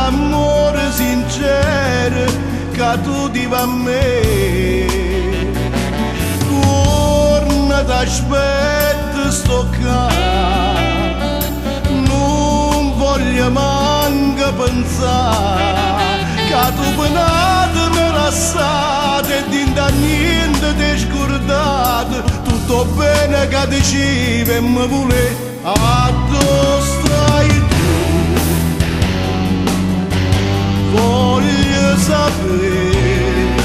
l'amore sincero che tu divi a me. Torna, t'aspetto, sto qua, non voglio manco pensare che tu penate me lassate e dinda niente ti scordato. Tutto bene che dicevi e mi vuole, a dove stai tu? Voglio sapere.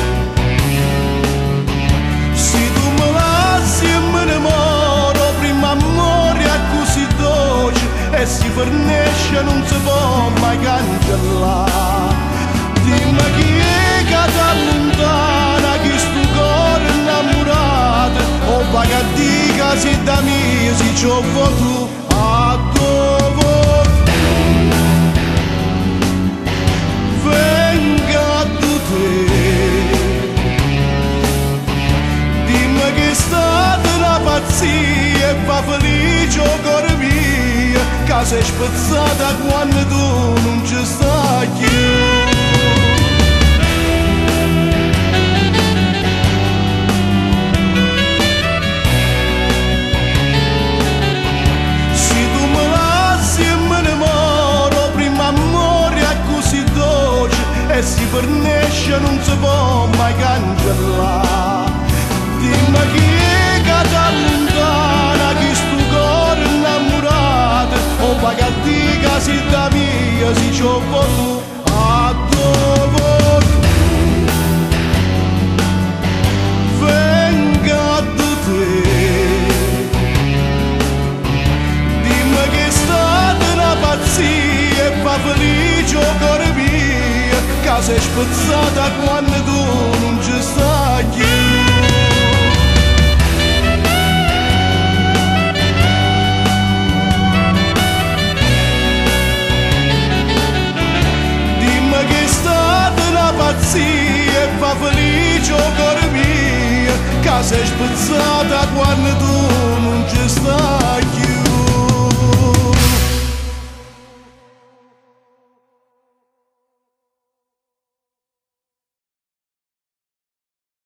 Se tu me lasci e me ne moro, prima amore a così dolce e si fornisce non si può mai cancellare. Dimmi chi è che ti allontana, chi sto cuore innamorato, o vai a dire che sei da mia, se ci ho tu a dove venga da te. Dimmi che è stata una pazzia e fa felice il cuore mio, che sei spezzata quando tu non ci stai più. E si fornisce non si può mai cancellare. Dimmi chi è che ti allontana, chi sto cuore innamorato, o vai a dire che sei da mia, se ci ho tu a dove venga da te. Dimmi che è stata una pazzia e fa felice il cuore mio, che sei spezzata quando tu non ci stai più. Dimmi che è stata una pazzia e fa felice il cuore mio, che sei spezzata quando tu